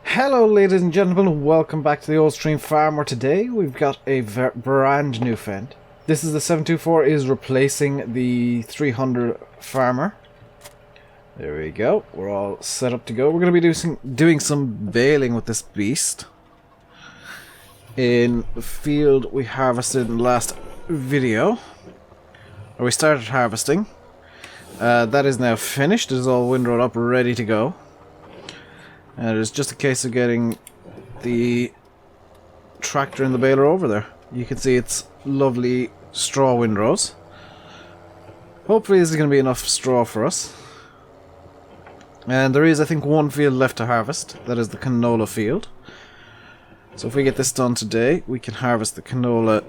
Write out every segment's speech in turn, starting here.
Hello ladies and gentlemen, welcome back to the Old Stream Farm, where today we've got a brand new Fend. This is the 724, is replacing the 300 Farmer. There we go, we're all set up to go. We're going to be doing some baling with this beast in the field we harvested in the last video. Or we started harvesting. That is now finished, it is all windrowed up, ready to go. And it's just a case of getting the tractor and the baler over there. You can see it's lovely straw windrows. Hopefully this is going to be enough straw for us. And there is, I think, one field left to harvest. That is the canola field. So if we get this done today, we can harvest the canola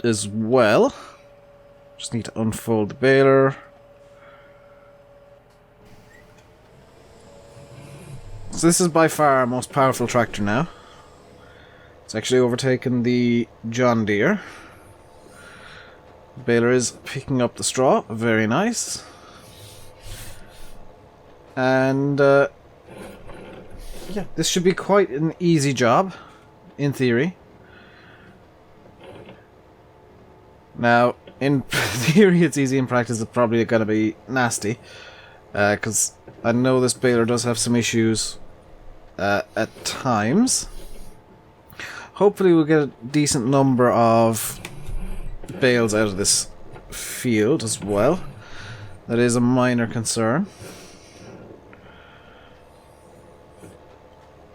as well. Just need to unfold the baler. So this is by far our most powerful tractor now. It's actually overtaken the John Deere. The baler is picking up the straw, very nice. And yeah, this should be quite an easy job, in theory. Now, in theory it's easy, in practice it's probably going to be nasty. Because I know this baler does have some issues at times. Hopefully we'll get a decent number of bales out of this field as well. That is a minor concern.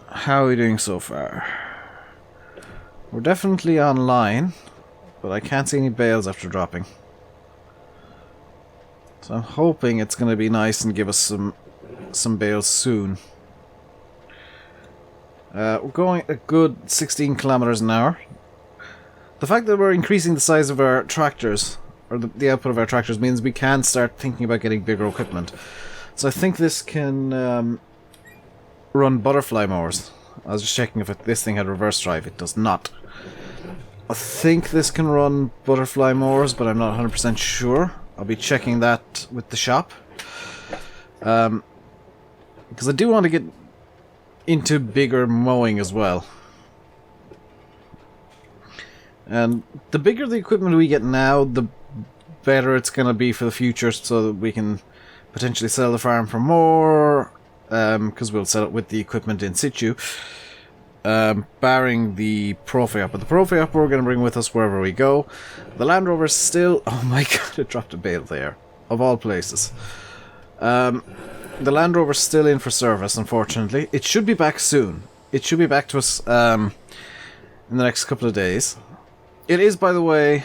How are we doing so far? We're definitely online, but I can't see any bales after dropping. So I'm hoping it's going to be nice and give us some bales soon. We're going a good 16 kilometers an hour. The fact that we're increasing the size of our tractors, or the output of our tractors, means we can start thinking about getting bigger equipment. So I think this can run butterfly mowers. I was just checking if this thing had reverse drive. It does not. I think this can run butterfly mowers, but I'm not 100% sure. I'll be checking that with the shop. Because I do want to get into bigger mowing as well. And the bigger the equipment we get now, the better it's going to be for the future, so that we can potentially sell the farm for more, because we'll sell it with the equipment in situ, barring the Profay, but the Profay we're going to bring with us wherever we go. The Land Rover's still... oh my god, it dropped a bale there, of all places. The Land Rover's still in for service, unfortunately. It should be back soon. It should be back to us in the next couple of days. It is, by the way...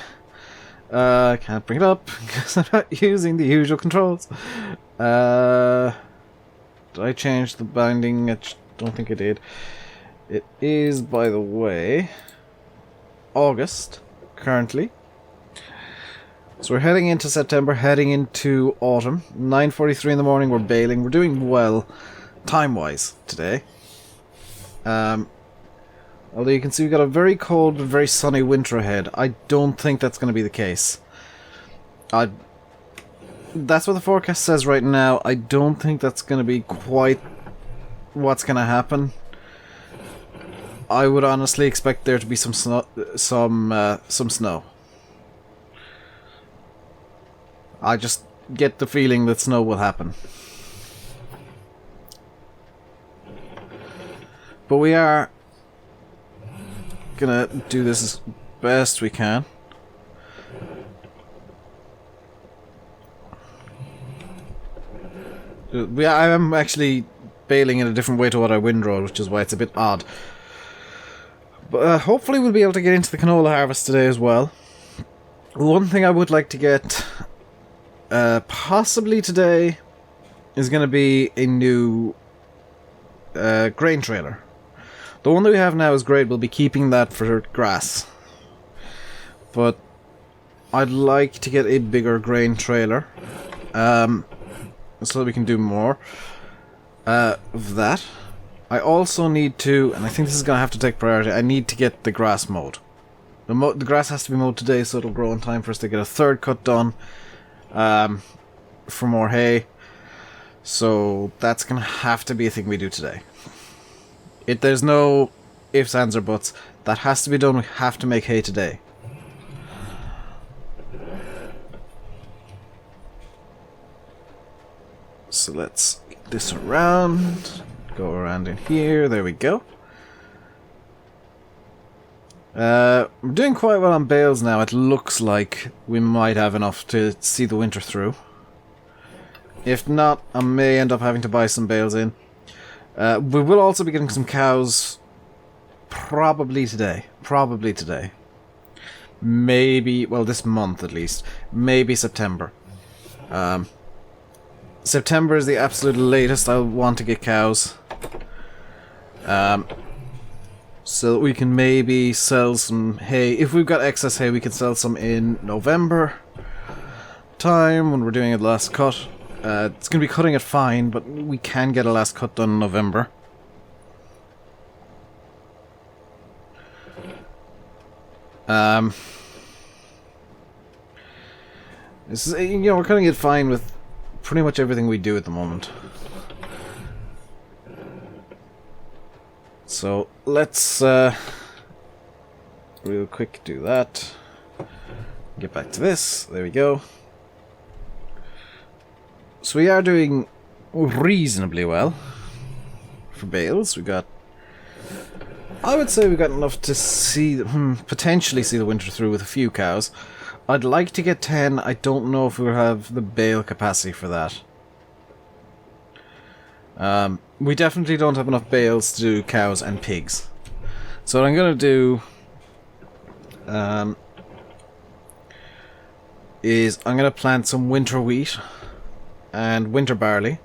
I can't bring it up because I'm not using the usual controls. Did I change the binding? I don't think I did. It is, by the way, August, currently. So we're heading into September, heading into autumn. 9:43 in the morning, we're baling. We're doing well, time-wise, today. Although you can see we've got a very cold, very sunny winter ahead. I don't think that's going to be the case. That's what the forecast says right now. I don't think that's going to be quite what's going to happen. I would honestly expect there to be some snow. Some snow. I just get the feeling that snow will happen. But we are gonna do this as best we can. I am actually baling in a different way to what I windrowed, which is why it's a bit odd. But hopefully we'll be able to get into the canola harvest today as well. One thing I would like to get possibly today is going to be a new grain trailer. The one that we have now is great. We'll be keeping that for grass. But I'd like to get a bigger grain trailer, so that we can do more of that. I also need to, and I think this is going to have to take priority, I need to get the grass mowed. The grass has to be mowed today so it'll grow in time for us to get a third cut done for more hay. So that's going to have to be a thing we do today. There's no ifs, ands, or buts. That has to be done. We have to make hay today. So let's get this around. Go around in here. There we go. We're doing quite well on bales now. It looks like we might have enough to see the winter through. If not, I may end up having to buy some bales in. We will also be getting some cows probably today. Probably today. Maybe, well, this month at least. Maybe September. September is the absolute latest I'll want to get cows. So that we can maybe sell some hay. If we've got excess hay, we can sell some in November time when we're doing a last cut. It's going to be cutting it fine, but we can get a last cut done in November. This is, you know, we're cutting it fine with pretty much everything we do at the moment. So let's real quick do that. Get back to this. There we go. So we are doing reasonably well for bales. We got, I would say we got enough to see, potentially see the winter through with a few cows. I'd like to get 10. I don't know if we'll have the bale capacity for that. We definitely don't have enough bales to do cows and pigs. So what I'm going to do is I'm going to plant some winter wheat and winter barley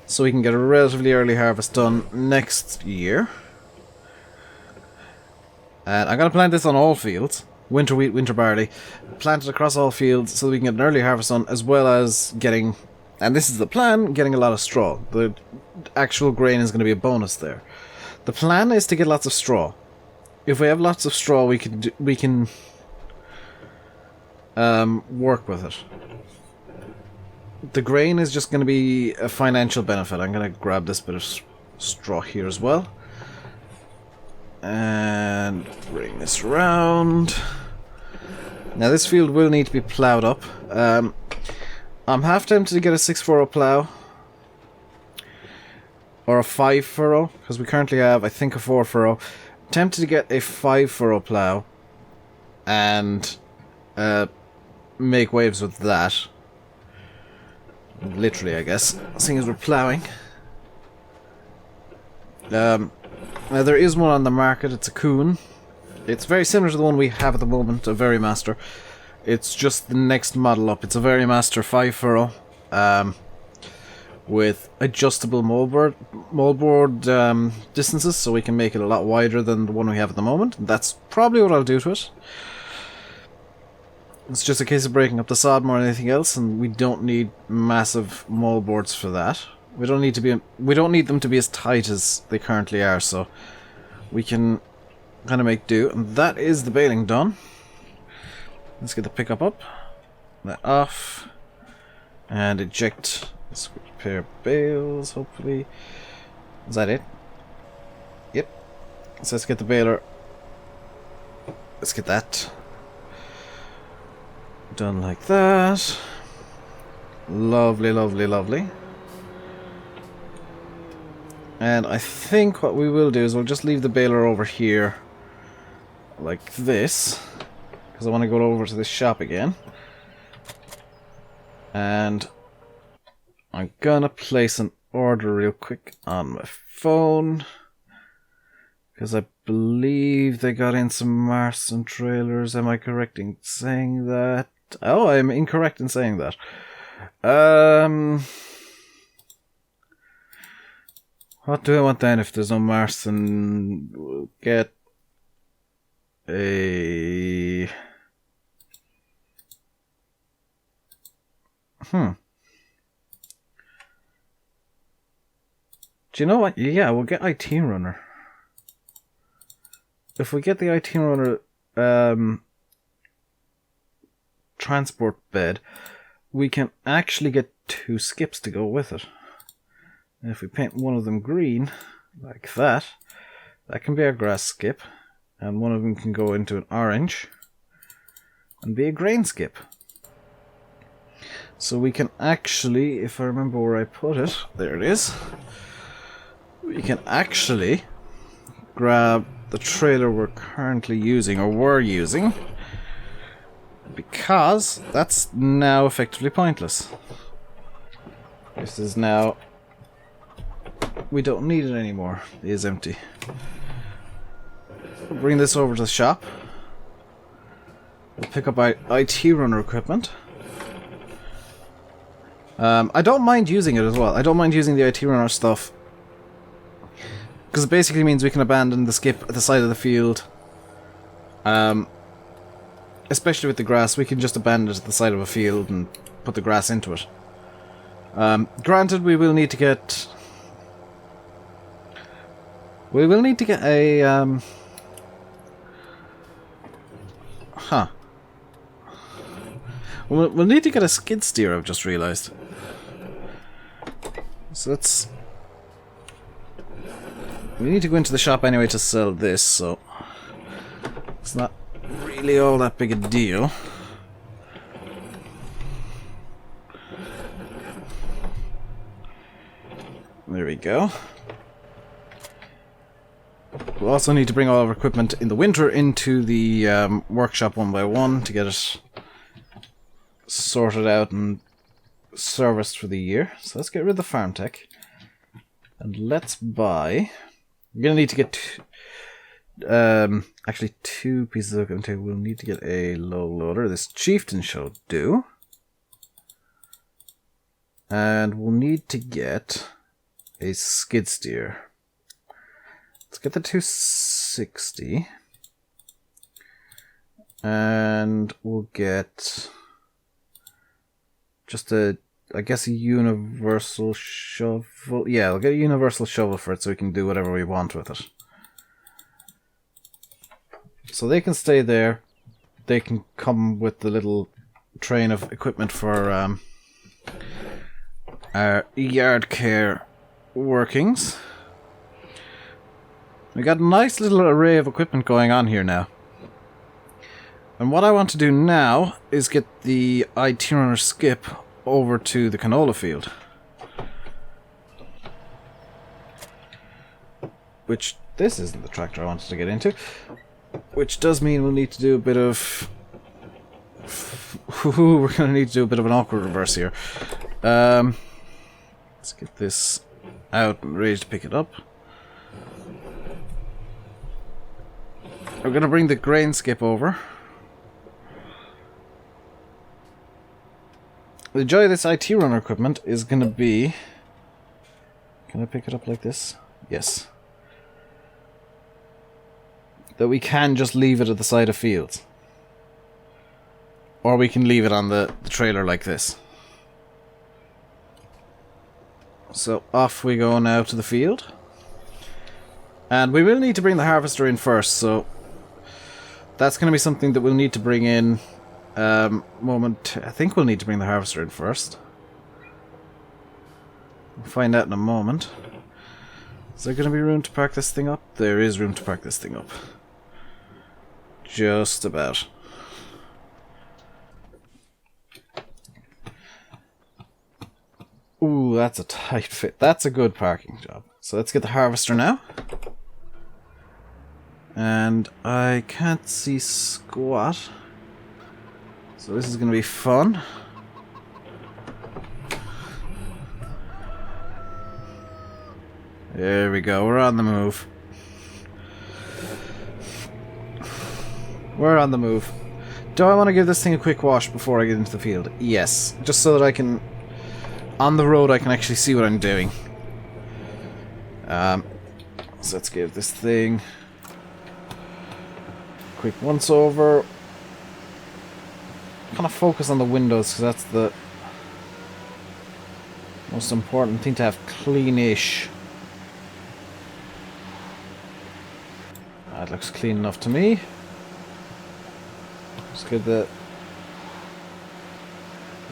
so we can get a relatively early harvest done next year. And I'm going to plant this on all fields. Winter wheat, winter barley. Plant it across all fields so that we can get an early harvest done, as well as getting, and this is the plan, getting a lot of straw. The actual grain is going to be a bonus there. The plan is to get lots of straw. If we have lots of straw, we can work with it. The grain is just going to be a financial benefit. I'm going to grab this bit of straw here as well. And bring this around. Now this field will need to be ploughed up. I'm half tempted to get a 6-furrow plough. Or a 5-furrow, because we currently have, I think, a 4-furrow. Tempted to get a 5-furrow plough and make waves with that. Literally, I guess, seeing as we're ploughing. Now there is one on the market. It's a Coon. It's very similar to the one we have at the moment, a Verymaster. It's just the next model up. It's a Verymaster 5-furrow. With adjustable moldboard distances, so we can make it a lot wider than the one we have at the moment. That's probably what I'll do to it. It's just a case of breaking up the sod more than anything else, and we don't need massive moldboards for that. We don't need them to be as tight as they currently are, so we can kind of make do. And that is the baling done. Let's get the pickup up, that off, and eject. Let's repair bales, hopefully. Is that it? Yep. So let's get the baler. Let's get that done like that. Lovely, lovely, lovely. And I think what we will do is we'll just leave the baler over here like this, because I want to go over to this shop again. And I'm gonna place an order real quick on my phone, because I believe they got in some Marston trailers. Am I correct in saying that? Oh, I'm incorrect in saying that. What do I want then if there's no Marston? We'll get a... Do you know what? Yeah, we'll get IT Runner. If we get the IT Runner transport bed, we can actually get 2 skips to go with it. And if we paint one of them green, like that, That can be our grass skip, and one of them can go into an orange and be a grain skip. So we can actually, if I remember where I put it, there it is. We can actually grab the trailer we're currently using, or were using, because that's now effectively pointless. This is now, we don't need it anymore. It is empty. We'll bring this over to the shop. We'll pick up our IT runner equipment. I don't mind using it as well. I don't mind using the IT runner stuff, because it basically means we can abandon the skip at the side of the field. Especially with the grass, we can just abandon it at the side of a field and put the grass into it. Granted, we will need to get... We will need to get a... We'll need to get a skid steer, I've just realised. So let's... We need to go into the shop anyway to sell this, so... It's not really all that big a deal. There we go. We'll also need to bring all of our equipment in the winter into the workshop one by one to get it sorted out and serviced for the year. So let's get rid of the farm tech. And let's buy... We're going to need to get actually two pieces of equipment. We'll need to get a low loader. This chieftain shall do. And we'll need to get a skid steer. Let's get the 260. And we'll get just a, I guess, a universal shovel. Yeah, we'll get a universal shovel for it so we can do whatever we want with it. So they can stay there. They can come with the little train of equipment for our yard care workings. We got a nice little array of equipment going on here now. And what I want to do now is get the IT runner skip over to the canola field. Which, this isn't the tractor I wanted to get into. Which does mean we'll need to do a bit of... We're going to need to do a bit of an awkward reverse here. Let's get this out and ready to pick it up. We're going to bring the grain skip over. The joy of this IT runner equipment is going to be... Can I pick it up like this? Yes. That we can just leave it at the side of fields. Or we can leave it on the trailer like this. So off we go now to the field. And we will need to bring the harvester in first, so... That's going to be something that we'll need to bring in... I think we'll need to bring the harvester in first. We'll find out in a moment. Is there going to be room to park this thing up? There is room to park this thing up. Just about. Ooh, that's a tight fit. That's a good parking job. So let's get the harvester now. And I can't see squat. So this is going to be fun. There we go, we're on the move. We're on the move. Do I want to give this thing a quick wash before I get into the field? Yes, just so that I can... On the road I can actually see what I'm doing. So let's give this thing a quick once over. Kind of focus on the windows because that's the most important thing to have cleanish. That looks clean enough to me. Just give the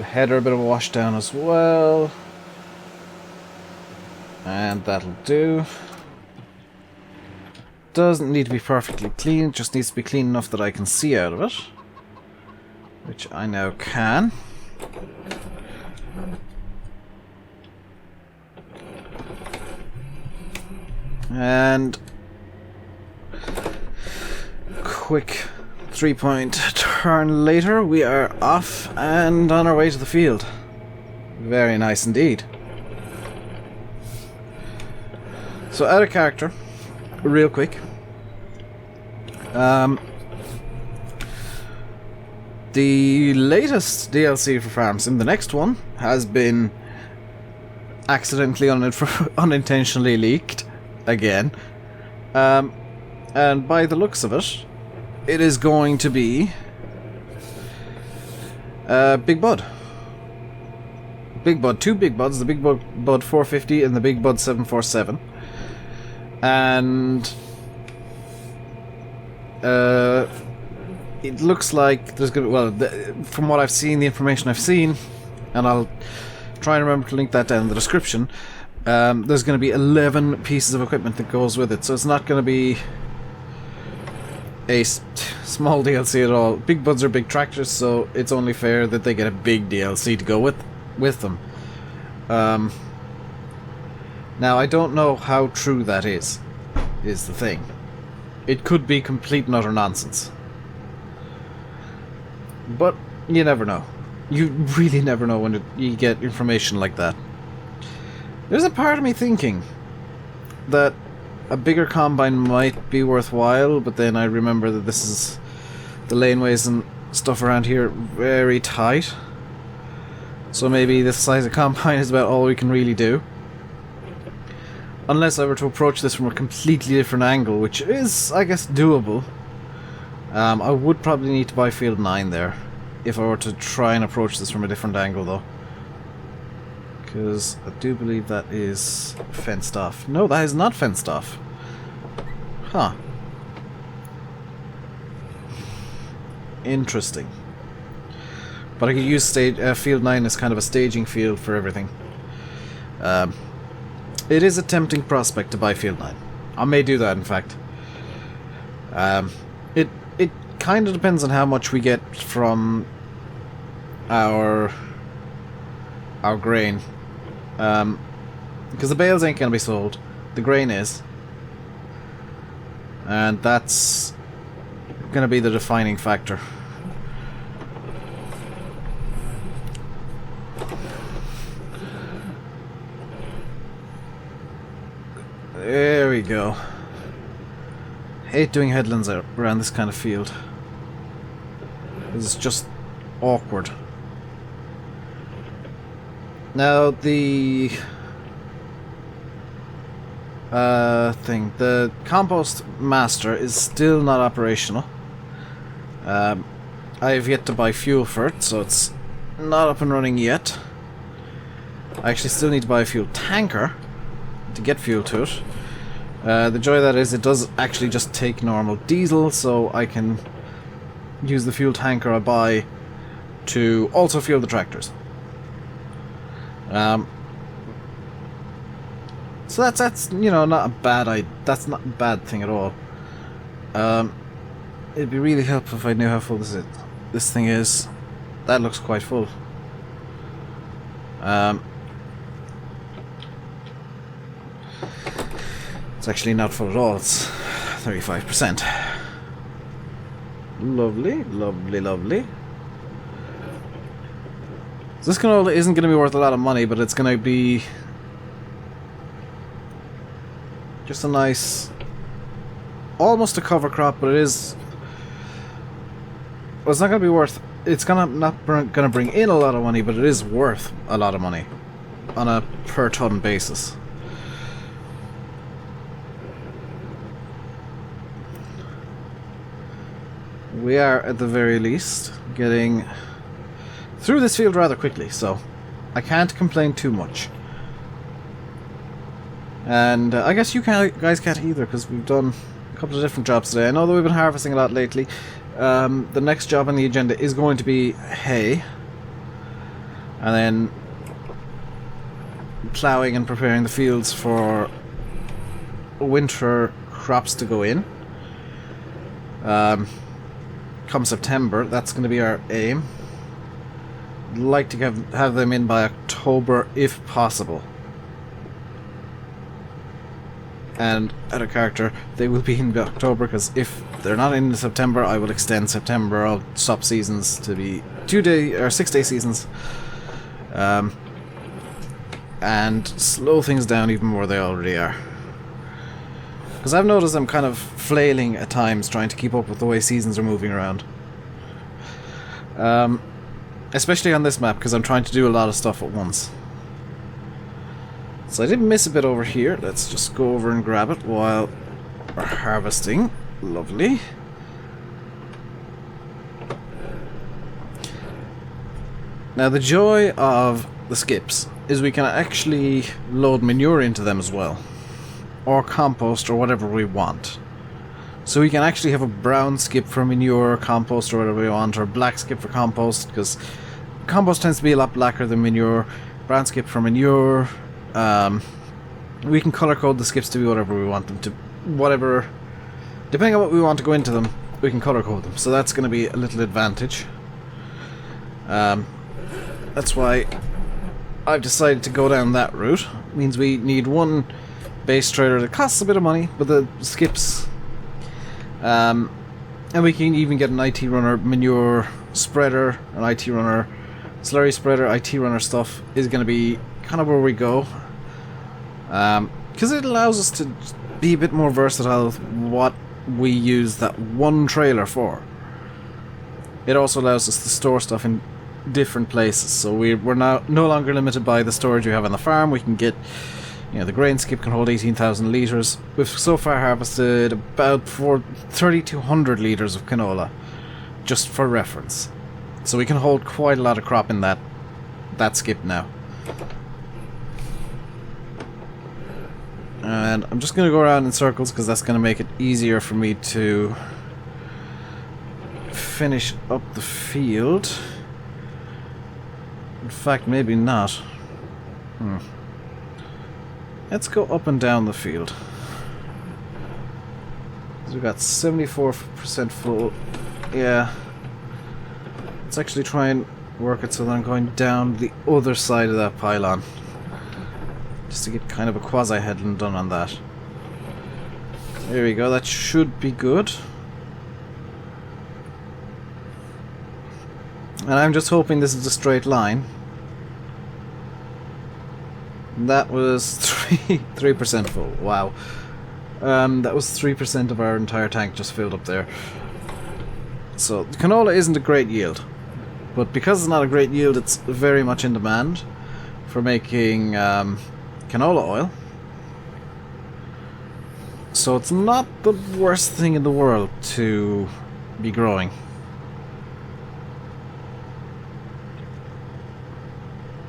header a bit of a wash down as well. And that'll do. doesn't need to be perfectly clean, it just needs to be clean enough that I can see out of it. Which I now can. And quick 3-point turn later, we are off and on our way to the field. Very nice indeed. So out of character, real quick. The latest DLC for Farm Sim, the next one, has been accidentally unintentionally leaked again. And by the looks of it, it is going to be Big Bud. Big Bud, two Big Buds, the Big Bud 450 and the Big Bud 747. And it looks like there's gonna, well, from what I've seen, the information I've seen, and I'll try and remember to link that down in the description, there's going to be 11 pieces of equipment that goes with it, so it's not going to be a small DLC at all. Big Buds are big tractors, so it's only fair that they get a big DLC to go with them. Now, I don't know how true that is the thing. It could be complete and utter nonsense. But you never know. You really never know when you get information like that. There's a part of me thinking that a bigger combine might be worthwhile, but then I remember that this is the laneways and stuff around here very tight. So maybe this size of combine is about all we can really do. Unless I were to approach this from a completely different angle, which is, I guess, doable. I would probably need to buy Field 9 there, if I were to try and approach this from a different angle, though. Because I do believe that is fenced off. No, that is not fenced off. Huh. Interesting. But I could use Field 9 as kind of a staging field for everything. It is a tempting prospect to buy Field 9. I may do that, in fact. It kind of depends on how much we get from our grain. Because the bales ain't going to be sold. The grain is. And that's going to be the defining factor. There we go. Hate doing headlands around this kind of field. It's just awkward. Now the the compost master is still not operational. I have yet to buy fuel for it, so it's not up and running yet. I actually still need to buy a fuel tanker to get fuel to it. The joy of that is it does actually just take normal diesel, so I can use the fuel tanker I buy to also fuel the tractors. So that's you know, not a bad that's not a bad thing at all. It'd be really helpful if I knew how full this thing is. That looks quite full. It's actually not full at all, it's 35%. Lovely, lovely, lovely. So this canola isn't going to be worth a lot of money, but it's going to be just a nice, almost a cover crop, but it is, well, it's not going to be worth, it's not going to bring in a lot of money, but it is worth a lot of money on a per ton basis. We are, at the very least, getting through this field rather quickly, so I can't complain too much. And I guess you guys can't either, because we've done a couple of different jobs today. I know that we've been harvesting a lot lately. The next job on the agenda is going to be hay, and then ploughing and preparing the fields for winter crops to go in. Come September, that's going to be our aim. I'd like to have them in by October if possible. And out of character, they will be in October, because if they're not in September, I will extend September. I'll stop seasons to be 2-day or 6-day seasons, and slow things down even more than they already are. Because I've noticed I'm kind of flailing at times trying to keep up with the way seasons are moving around. Especially on this map, because I'm trying to do a lot of stuff at once. So I did miss a bit over here. Let's just go over and grab it while we're harvesting. Lovely. Now the joy of the skips is we can actually load manure into them as well. Or compost, or whatever we want. So we can actually have a brown skip for manure, compost, or whatever we want, or a black skip for compost, because compost tends to be a lot blacker than manure. Brown skip for manure. We can color code the skips to be whatever we want them to. Whatever. Depending on what we want to go into them, we can color code them. So that's going to be a little advantage. That's why I've decided to go down that route. It means we need one base trailer that costs a bit of money, but the skips, and we can even get an IT runner manure spreader, an IT runner slurry spreader. IT runner stuff is going to be kind of where we go, because it allows us to be a bit more versatile with what we use that one trailer for. It also allows us to store stuff in different places, so we're now no longer limited by the storage we have on the farm. We can get, you know, the grain skip can hold 18,000 litres. We've so far harvested about 3,200 litres of canola, just for reference. So we can hold quite a lot of crop in that skip now. And I'm just going to go around in circles, because that's going to make it easier for me to finish up the field. In fact, maybe not. Let's go up and down the field. So we've got 74% full. Yeah. Let's actually try and work it so that I'm going down the other side of that pylon. Just to get kind of a quasi-headland done on that. There we go, that should be good. And I'm just hoping this is a straight line. That was 3% full. Wow. That was 3% of our entire tank just filled up there. So the canola isn't a great yield, but because it's not a great yield, it's very much in demand for making canola oil. So it's not the worst thing in the world to be growing.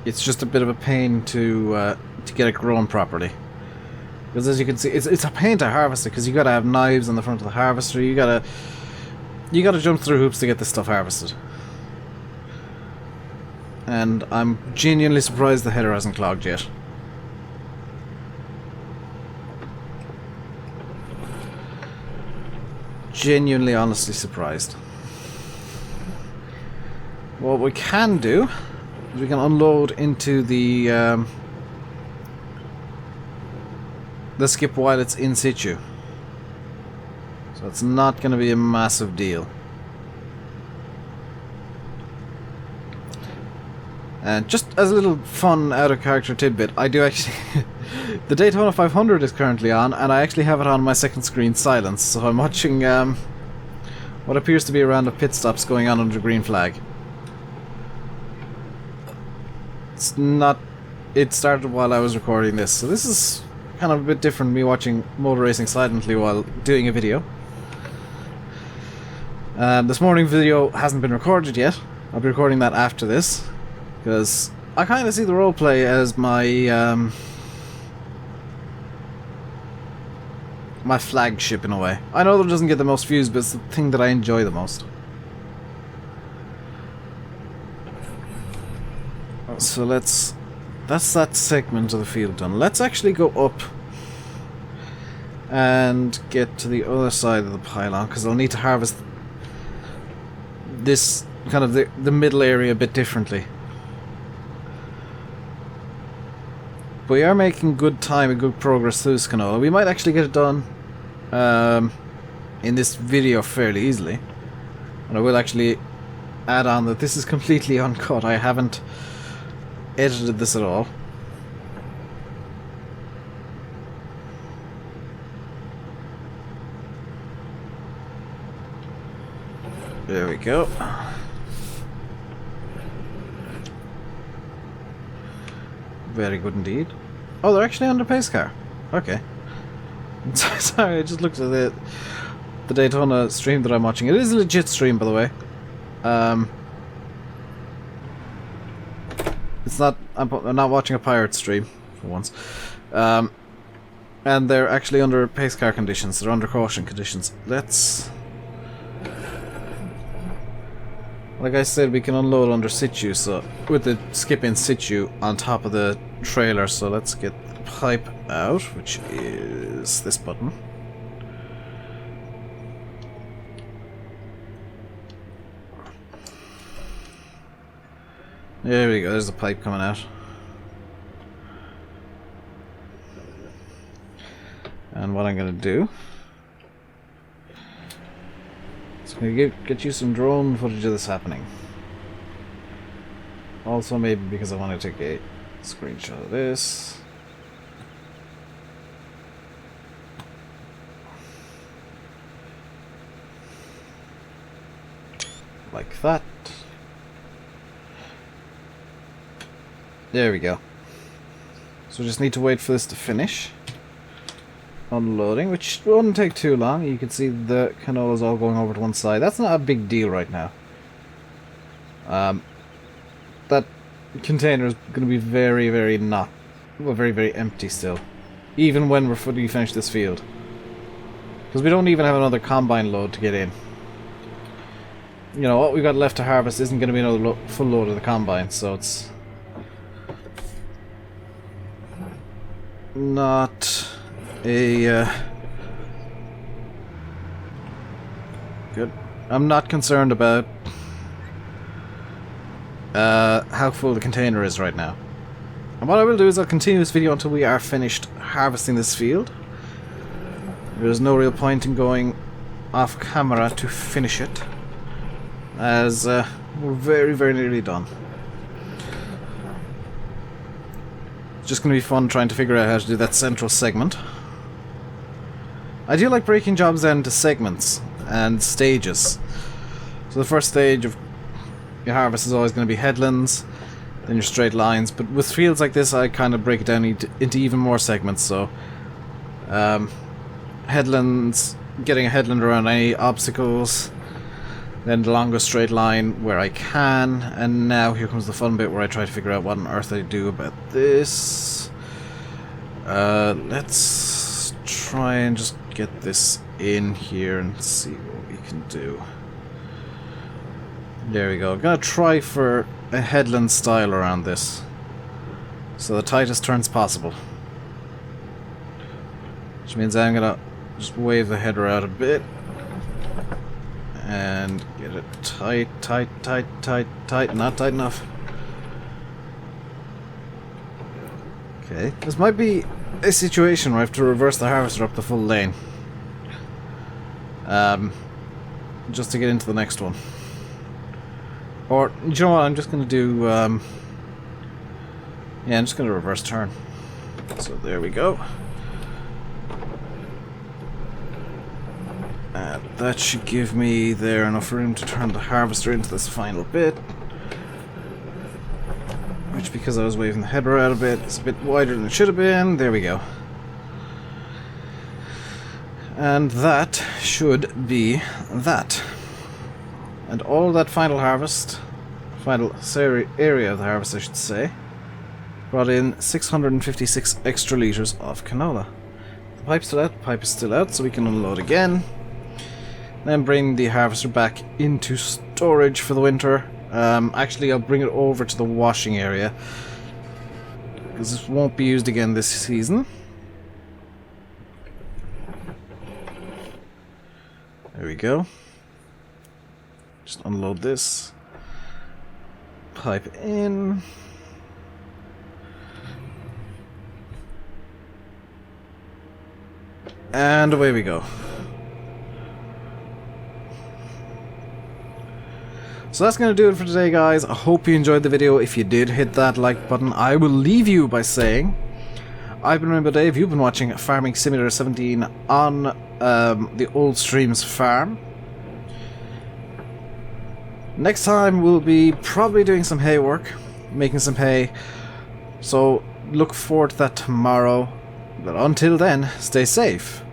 It's just a bit of a pain to get it grown properly, because as you can see, it's a pain to harvest it, because you got to have knives on the front of the harvester. You gotta jump through hoops to get this stuff harvested. And I'm genuinely surprised the header hasn't clogged yet. Genuinely, honestly surprised. What we can do is we can unload into the skip while it's in situ. So it's not going to be a massive deal. And just as a little fun out-of-character tidbit, I do actually... the Daytona 500 is currently on, and I actually have it on my second screen silence, so I'm watching what appears to be a round of pit stops going on under green flag. It's not... It started while I was recording this, so this is kind of a bit different, me watching motor racing silently while doing a video. This morning video hasn't been recorded yet. I'll be recording that after this, because I kind of see the roleplay as my my flagship in a way. I know that it doesn't get the most views, but it's the thing that I enjoy the most. So that's that segment of the field done. Let's actually go up and get to the other side of the pylon, because I'll need to harvest this kind of the middle area a bit differently. But we are making good time and good progress through this canola. We might actually get it done in this video fairly easily. And I will actually add on that this is completely uncut. I haven't edited this at all. There we go. Very good indeed. Oh, they're actually on the pace car. Okay. Sorry, I just looked at the Daytona stream that I'm watching. It is a legit stream, by the way. It's not. I'm not watching a pirate stream for once. And they're actually under pace car conditions. They're under caution conditions. Let's. Like I said, we can unload under situ, so with the skip in situ on top of the trailer. So let's get the pipe out, which is this button. There we go, there's the pipe coming out. And what I'm going to do is going to get you some drone footage of this happening. Also maybe because I want to take a screenshot of this. Like that. There we go. So we just need to wait for this to finish unloading, which won't take too long. You can see the canola's all going over to one side. That's not a big deal right now. That container is going to be very, very very empty still, even when we're fully finished this field, because we don't even have another combine load to get in. You know, what we've got left to harvest isn't going to be another full load of the combine, so it's not a good. I'm not concerned about how full the container is right now. And what I will do is I'll continue this video until we are finished harvesting this field. There's no real point in going off camera to finish it, as we're very, very nearly done. It's just going to be fun trying to figure out how to do that central segment. I do like breaking jobs down into segments and stages. So the first stage of your harvest is always going to be headlands, then your straight lines, but with fields like this I kind of break it down into even more segments. So headlands, getting a headland around any obstacles, then the longest straight line where I can, and now here comes the fun bit where I try to figure out what on earth I do about this. Let's try and just get this in here and see what we can do. There we go. I'm gonna try for a headland style around this, so the tightest turns possible, which means I'm gonna just wave the header out a bit and get it tight, not tight enough. Okay, this might be a situation where I have to reverse the harvester up the full lane, just to get into the next one. Or, you know what, I'm just going to do, yeah, I'm just going to reverse turn. So there we go. And that should give me there enough room to turn the harvester into this final bit. Which, because I was waving the header out a bit, is a bit wider than it should have been. There we go. And that should be that. And all that final harvest, final area of the harvest I should say, brought in 656 extra litres of canola. The pipe's still out, the pipe is still out, so we can unload again. Then bring the harvester back into storage for the winter. Actually, I'll bring it over to the washing area, because this won't be used again this season. There we go. Just unload this. Pipe in. And away we go. So that's going to do it for today, guys. I hope you enjoyed the video. If you did, hit that like button. I will leave you by saying, I've been RainbowDave. You've been watching Farming Simulator 17 on the Old Streams farm. Next time we'll be probably doing some hay work, making some hay. So look forward to that tomorrow. But until then, stay safe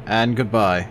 and goodbye.